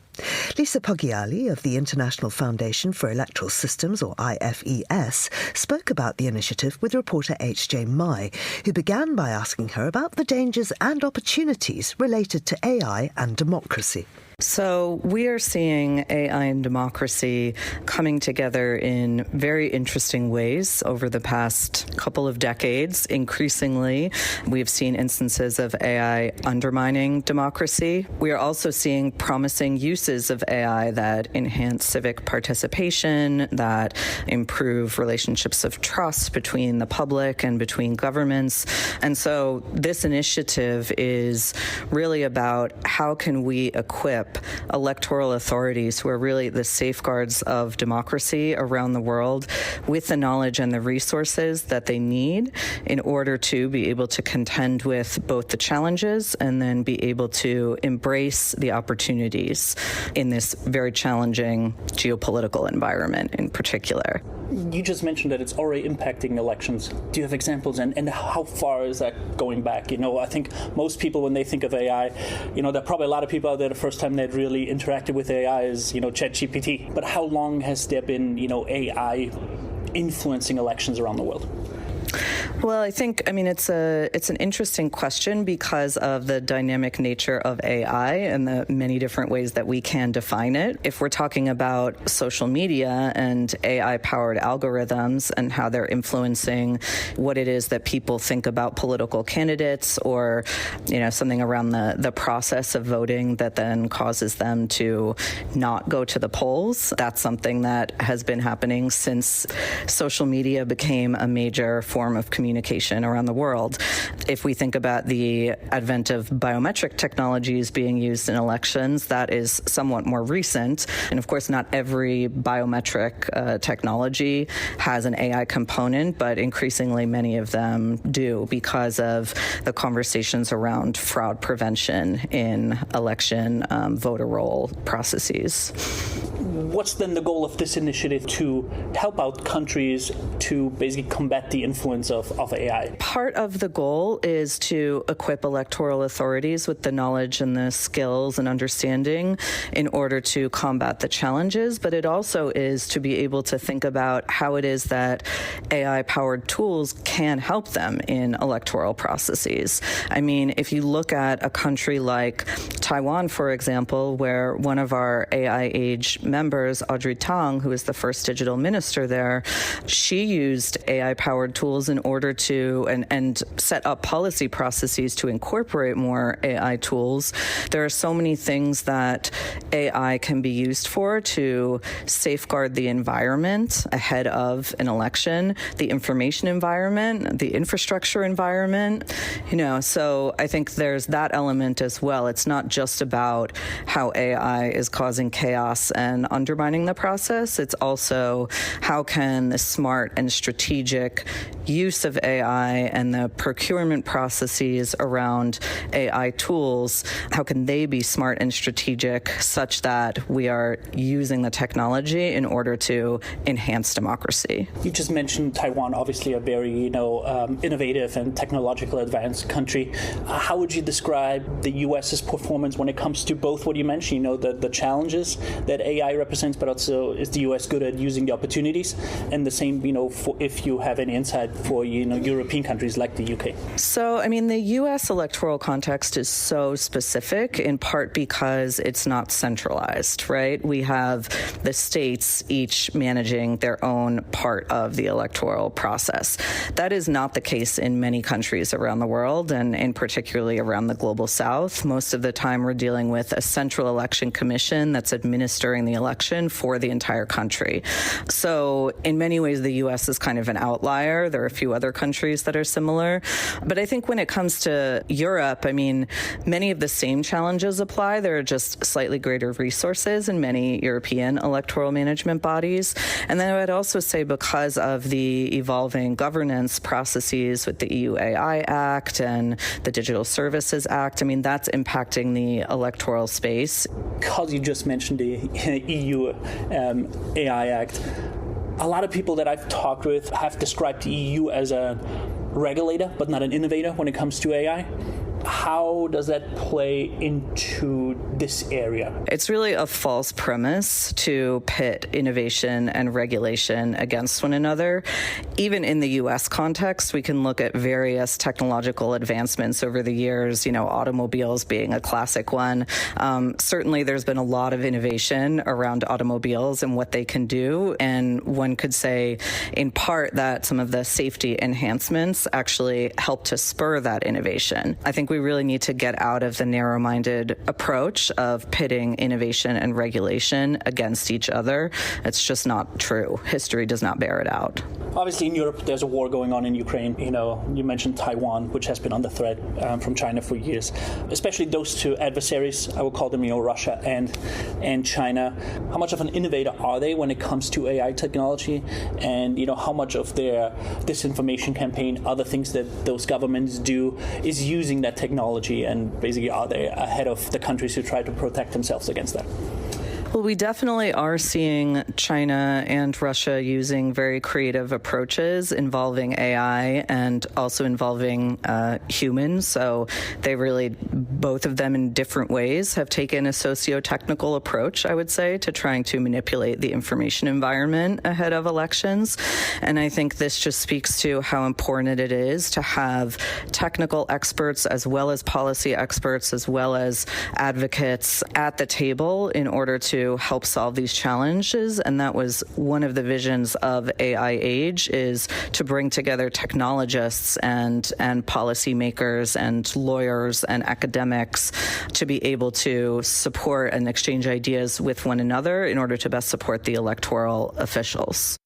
Lisa Poggiali of the International Foundation for Electoral Systems, or IFES, spoke about the initiative with reporter H.J. Mai, who began by asking her about the dangers and opportunities related to AI and democracy.
So we are seeing AI and democracy coming together in very interesting ways over the past couple of decades. Increasingly, we've seen instances of AI undermining democracy. We are also seeing promising uses of AI that enhance civic participation, that improve relationships of trust between the public and between governments. And so this initiative is really about how can we equip electoral authorities, who are really the safeguards of democracy around the world, with the knowledge and the resources that they need in order to be able to contend with both the challenges and then be able to embrace the opportunities in this very challenging geopolitical environment in particular.
You just mentioned that it's already impacting elections. Do you have examples, and how far is that going back? I think most people, when they think of AI, there are probably a lot of people out there the first time they'd really interacted with AI is, ChatGPT. But how long has there been, AI influencing elections around the world?
Well, I think, it's an interesting question because of the dynamic nature of AI and the many different ways that we can define it. If we're talking about social media and AI-powered algorithms and how they're influencing what it is that people think about political candidates, or, something around the process of voting that then causes them to not go to the polls, that's something that has been happening since social media became a major form of communication around the world. If we think about the advent of biometric technologies being used in elections, that is somewhat more recent. And of course, not every biometric technology has an AI component, but increasingly many of them do because of the conversations around fraud prevention in election voter roll processes.
What's then the goal of this initiative to help out countries to basically combat the influence of AI?
Part of the goal is to equip electoral authorities with the knowledge and the skills and understanding in order to combat the challenges, but it also is to be able to think about how it is that AI-powered tools can help them in electoral processes. I mean, if you look at a country like Taiwan, for example, where one of our AI Age members, Audrey Tang, who is the first digital minister there, she used AI-powered tools in order to and set up policy processes to incorporate more AI tools. There are so many things that AI can be used for to safeguard the environment ahead of an election, the information environment, the infrastructure environment, so I think there's that element as well. It's not just about how AI is causing chaos and undermining the process. It's also how can the smart and strategic use of AI and the procurement processes around AI tools, how can they be smart and strategic such that we are using the technology in order to enhance democracy?
You just mentioned Taiwan, obviously a very, innovative and technological advanced country. How would you describe the U.S.'s performance when it comes to both what you mentioned, the challenges that AI represents, but also is the U.S. good at using the opportunities? And the same, if you have any insight for, European countries like the UK.
So, the U.S. electoral context is so specific in part because it's not centralized, right? We have the states each managing their own part of the electoral process. That is not the case in many countries around the world, and particularly around the global south. Most of the time we're dealing with a central election commission that's administering the election for the entire country. So in many ways, the U.S. is kind of an outlier. There are a few other countries that are similar. But I think when it comes to Europe, many of the same challenges apply. There are just slightly greater resources in many European electoral management bodies. And then I would also say because of the evolving governance processes with the EU AI Act and the Digital Services Act, that's impacting the electoral space.
Because you just mentioned the EU AI Act, a lot of people that I've talked with have described the EU as a regulator, but not an innovator when it comes to AI. How does that play into this area?
It's really a false premise to pit innovation and regulation against one another. Even in the U.S. context, we can look at various technological advancements over the years, automobiles being a classic one. Certainly, there's been a lot of innovation around automobiles and what they can do. And one could say, in part, that some of the safety enhancements actually help to spur that innovation. I think we really need to get out of the narrow-minded approach of pitting innovation and regulation against each other. It's just not true. History does not bear it out.
Obviously, in Europe, there's a war going on in Ukraine. You mentioned Taiwan, which has been under threat from China for years. Especially those two adversaries, I would call them, Russia and China. How much of an innovator are they when it comes to AI technology? And, how much of their disinformation campaign, other things that those governments do, is using that technology, and basically are they ahead of the countries who try to protect themselves against that?
Well, we definitely are seeing China and Russia using very creative approaches involving AI and also involving humans. So they really, both of them in different ways, have taken a socio-technical approach, I would say, to trying to manipulate the information environment ahead of elections. And I think this just speaks to how important it is to have technical experts as well as policy experts as well as advocates at the table in order to help solve these challenges. And that was one of the visions of AI Age, is to bring together technologists and policymakers and lawyers and academics to be able to support and exchange ideas with one another in order to best support the electoral officials.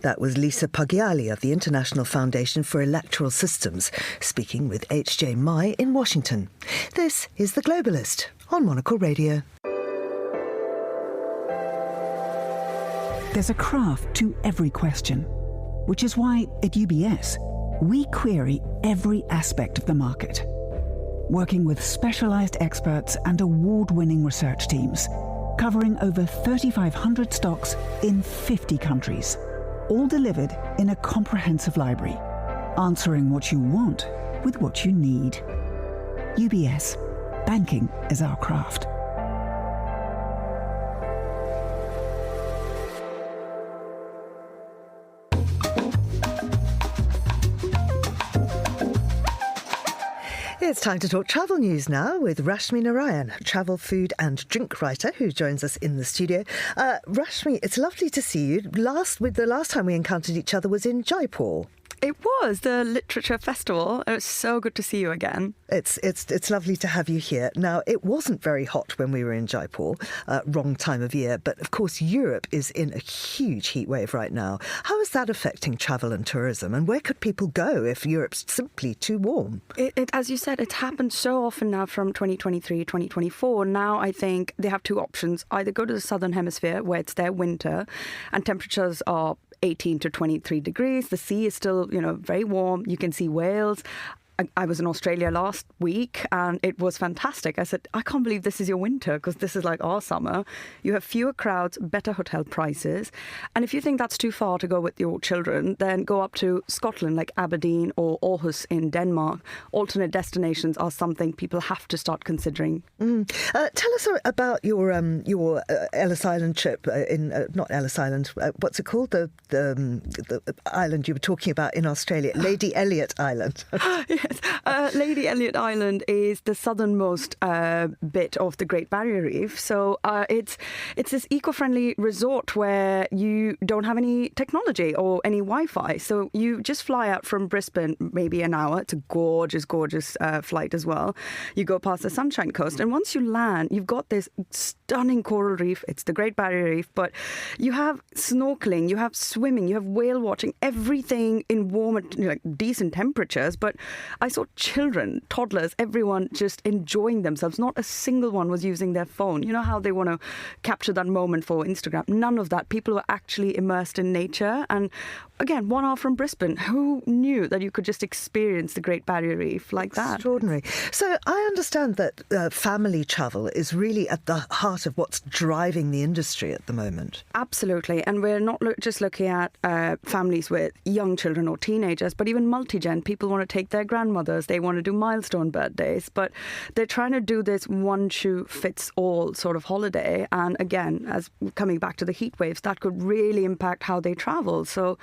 That was Lisa Paggiali of the International Foundation for Electoral Systems, speaking with H.J. Mai in Washington. This is The Globalist on Monocle Radio.
There's a craft to every question, which is why at UBS, we query every aspect of the market. Working with specialized experts and award-winning research teams, covering over 3,500 stocks in 50 countries, all delivered in a comprehensive library, answering what you want with what you need. UBS. Banking is our craft.
It's time to talk travel news now with Rashmi Narayan, travel, food and drink writer who joins us in the studio. Rashmi, it's lovely to see you. The last time we encountered each other was in Jaipur.
It was the Literature Festival. It was so good to see you again.
It's lovely to have you here. Now, it wasn't very hot when we were in Jaipur, wrong time of year, but of course Europe is in a huge heat wave right now. How is that affecting travel and tourism, and where could people go if Europe's simply too warm?
As you said, it's happened so often now from 2023, 2024. Now I think they have two options. Either go to the southern hemisphere where it's their winter and temperatures are 18 to 23 degrees. The sea is still, very warm. You can see whales. I was in Australia last week and it was fantastic. I said, I can't believe this is your winter because this is like our summer. You have fewer crowds, better hotel prices. And if you think that's too far to go with your children, then go up to Scotland like Aberdeen or Aarhus in Denmark. Alternate destinations are something people have to start considering.
Tell us about your Ellis Island trip not Ellis Island, what's it called? The island you were talking about in Australia, Lady Elliot Island.
Yes. Lady Elliot Island is the southernmost bit of the Great Barrier Reef. So it's this eco-friendly resort where you don't have any technology or any Wi-Fi. So you just fly out from Brisbane, maybe an hour. It's a gorgeous, gorgeous flight as well. You go past the Sunshine Coast. And once you land, you've got this stunning coral reef. It's the Great Barrier Reef. But you have snorkeling, you have swimming, you have whale watching, everything in warm, decent temperatures. But I saw children, toddlers, everyone just enjoying themselves. Not a single one was using their phone. You know how they want to capture that moment for Instagram? None of that. People were actually immersed in nature. And again, 1 hour from Brisbane, who knew that you could just experience the Great Barrier Reef like that?
Extraordinary. So I understand that family travel is really at the heart of what's driving the industry at the moment.
Absolutely. And we're not just looking at families with young children or teenagers, but even multi-gen. People want to take their grandmothers, they want to do milestone birthdays, but they're trying to do this one-shoe-fits-all sort of holiday. And again, as coming back to the heat waves, that could really impact how they travel. So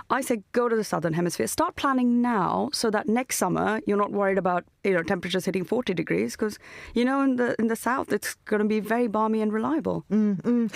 I say go to the southern hemisphere. Start planning now so that next summer you're not worried about temperatures hitting 40 degrees because, in the south it's going to be very balmy and reliable.
And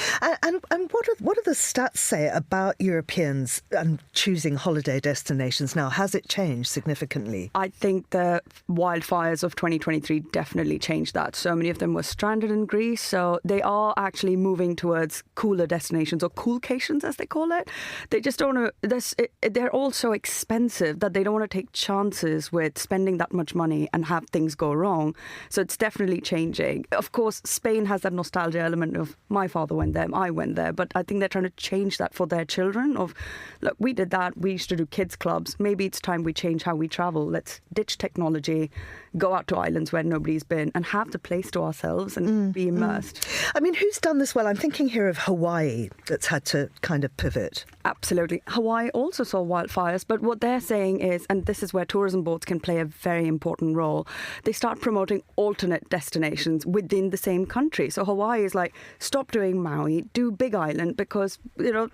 what do the stats say about Europeans and choosing holiday destinations now? Has it changed significantly?
I think the wildfires of 2023 definitely changed that. So many of them were stranded in Greece. So they are actually moving towards cooler destinations, or coolcations as they call it. They just don't want to, they're all so expensive that they don't want to take chances with spending that much money and have things go wrong. So it's definitely changing. Of course, Spain has that nostalgia element of my father went there, I went there. But I think they're trying to change that for their children of, look, we did that. We used to do kids clubs. Maybe it's time we change how we travel. Let's ditch technology, go out to islands where nobody's been and have the place to ourselves and be immersed.
I mean, who's done this well? I'm thinking here of Hawaii that's had to kind of pivot.
Absolutely. Hawaii also saw wildfires, but what they're saying is, and this is where tourism boards can play a very important role, they start promoting alternate destinations within the same country. So Hawaii is like, stop doing Maui, do Big Island, because,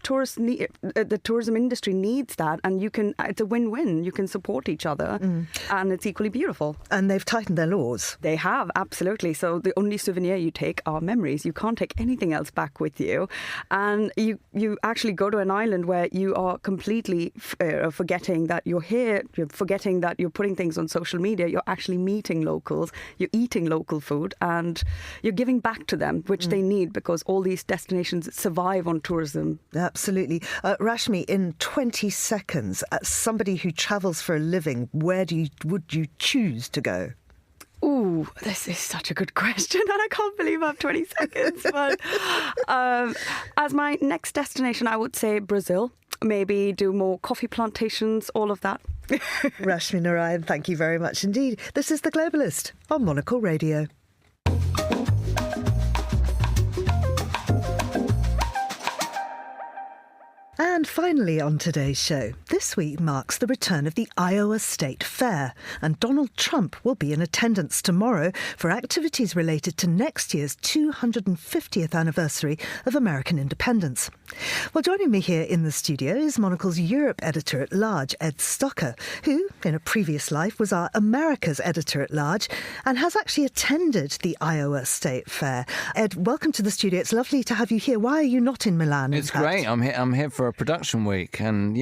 tourists need, the tourism industry needs that, and it's a win-win. You can support each other, and it's equally beautiful.
And they've tightened their laws.
They have, absolutely. So the only souvenir you take are memories. You can't take anything else back with you. And you actually go to an island where you are completely forgetting that you're here, you're forgetting that you're putting things on social media, you're actually meeting locals, you're eating local food, and you're giving back to them, which they need because all these destinations survive on tourism.
Absolutely. Rashmi, in 20 seconds, as somebody who travels for a living, where would you choose to go?
Ooh, this is such a good question, and I can't believe I have 20 seconds. But as my next destination, I would say Brazil. Maybe do more coffee plantations, all of that.
Rashmi Narayan, thank you very much indeed. This is The Globalist on Monocle Radio. And finally on today's show, this week marks the return of the Iowa State Fair, and Donald Trump will be in attendance tomorrow for activities related to next year's 250th anniversary of American independence. Well, joining me here in the studio is Monocle's Europe editor-at-large, Ed Stocker, who, in a previous life, was our America's editor-at-large and has actually attended the Iowa State Fair. Ed, welcome to the studio. It's lovely to have you here. Why are you not in Milan?
It's great. I'm here for a production week, and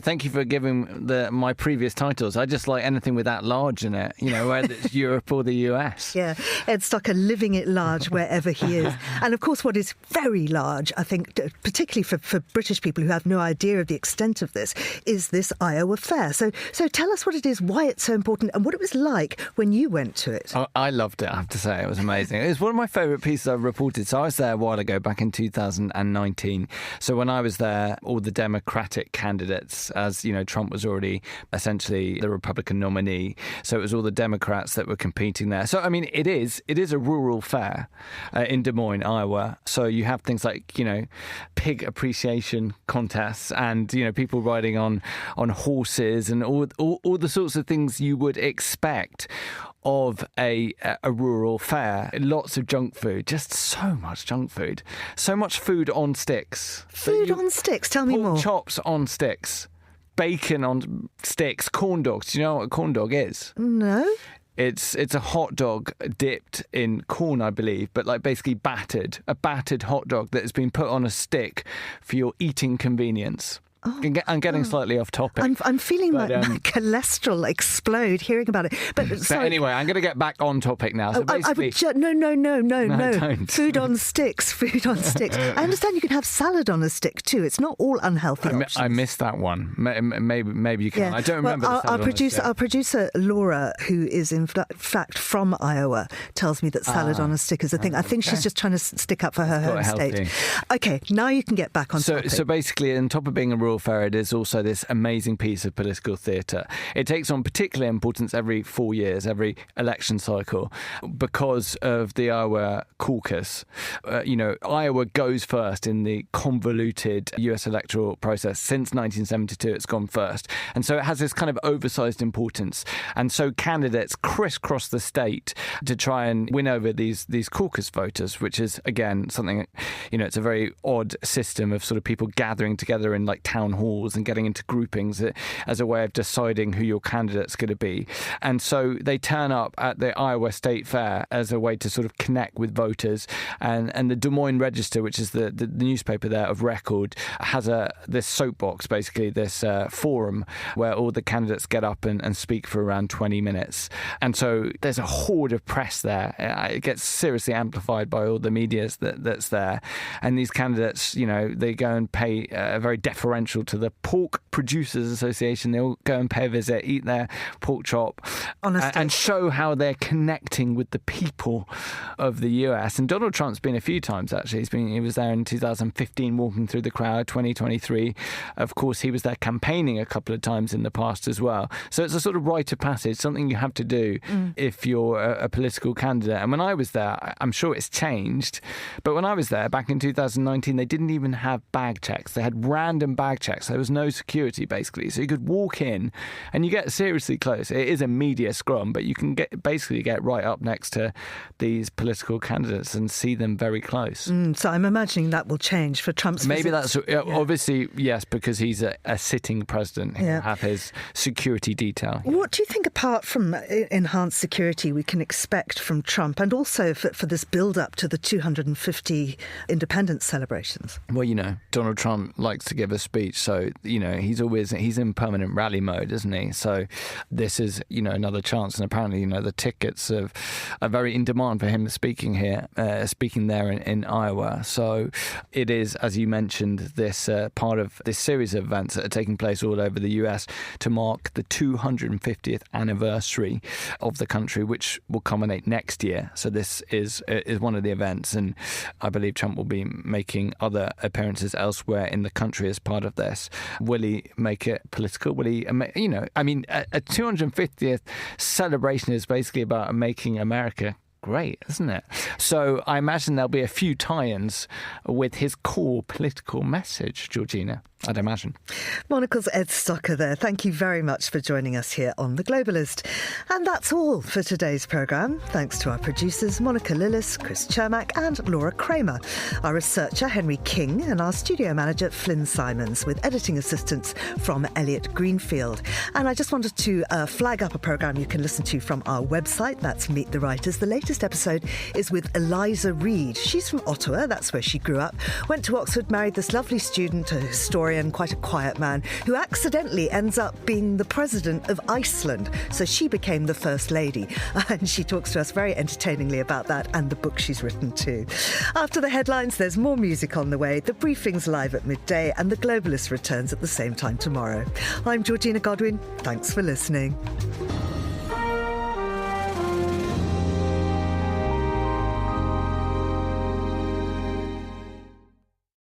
thank you for giving my previous titles. I just like anything with that large in it, whether it's Europe or the US.
Yeah, Ed Stocker living it large wherever he is. And of course, what is very large, I think, particularly for British people who have no idea of the extent of this, is this Iowa Fair. So tell us what it is, why it's so important, and what it was like when you went to it.
Oh, I loved it, I have to say. It was amazing. It was one of my favourite pieces I've reported. So I was there a while ago, back in 2019. So when I was there, all the Democratic candidates, as Trump was already essentially the Republican nominee, so it was all the Democrats that were competing there. So I mean, it is a rural fair in Des Moines, Iowa. So you have things like pig appreciation contests, and people riding on horses, and all the sorts of things you would expect of a rural fair. Lots of junk food, just so much junk food, so much food on sticks.
Food on sticks, tell me more.
Chops on sticks, bacon on sticks, corn dogs. Do you know what a corn dog is?
No.
It's a hot dog dipped in corn, I believe, but like basically battered. A battered hot dog that has been put on a stick for your eating convenience. I'm getting slightly off topic.
I'm feeling my cholesterol explode hearing about it. But
anyway, I'm going to get back on topic now. So basically,
no. Food on sticks. I understand you can have salad on a stick too. It's not all unhealthy options.
I missed that one. Maybe you can. Yeah. I don't remember.
Our producer Laura, who is in fact from Iowa, tells me that salad on a stick is a thing. I think she's just trying to stick up for her home state. Okay, now you can get back on topic.
So basically, on top of being a rural fair, it is also this amazing piece of political theatre. It takes on particular importance every 4 years, every election cycle, because of the Iowa caucus. Iowa goes first in the convoluted US electoral process. Since 1972, it's gone first. And so it has this kind of oversized importance. And so candidates crisscross the state to try and win over these caucus voters, which is, again, something, it's a very odd system of sort of people gathering together in like town halls and getting into groupings as a way of deciding who your candidate's going to be. And so they turn up at the Iowa State Fair as a way to sort of connect with voters. And the Des Moines Register, which is the newspaper there of record, has this soapbox, basically this forum where all the candidates get up and speak for around 20 minutes. And so there's a horde of press there. It gets seriously amplified by all the media that's there. And these candidates, they go and pay very deferential to the Pork Producers Association. They all go and pay a visit, eat their pork chop, and show how they're connecting with the people of the US. And Donald Trump's been a few times, actually. He was there in 2015, walking through the crowd. 2023, of course, he was there campaigning a couple of times in the past as well. So it's a sort of rite of passage, something you have to do if you're a political candidate. And when I was there, I'm sure it's changed, but when I was there back in 2019, they didn't even have bag checks. They had random bag checks. There was no security, basically. So you could walk in and you get seriously close. It is a media scrum, but you can get right up next to these political candidates and see them very close.
So I'm imagining that will change for Trump's
Maybe
visits.
That's obviously, yes, because he's a sitting president. He'll have his security detail.
What do you think, apart from enhanced security, we can expect from Trump, and also for this build-up to the 250 independence celebrations?
Well, Donald Trump likes to give a speech, so, he's in permanent rally mode, isn't he? So this is, another chance, and apparently, the tickets are very in demand for him speaking there in Iowa. So it is, as you mentioned, this part of this series of events that are taking place all over the US to mark the 250th anniversary of the country, which will culminate next year. So this is one of the events, and I believe Trump will be making other appearances elsewhere in the country as part of this. Will he make it political? Will he, a 250th celebration is basically about making America great, isn't it? So I imagine there'll be a few tie-ins with his core political message, Georgina. I'd imagine.
Monocle's Ed Stocker there. Thank you very much for joining us here on The Globalist. And that's all for today's programme. Thanks to our producers, Monica Lillis, Chris Chermack and Laura Kramer, our researcher, Henry King, and our studio manager, Flynn Simons, with editing assistance from Elliot Greenfield. And I just wanted to flag up a programme you can listen to from our website. That's Meet the Writers. The latest episode is with Eliza Reid. She's from Ottawa. That's where she grew up. Went to Oxford, married this lovely student, a historian, quite a quiet man, who accidentally ends up being the president of Iceland. So she became the First Lady. And she talks to us very entertainingly about that and the book she's written too. After the headlines, there's more music on the way. The briefing's live at midday and The Globalist returns at the same time tomorrow. I'm Georgina Godwin. Thanks for listening.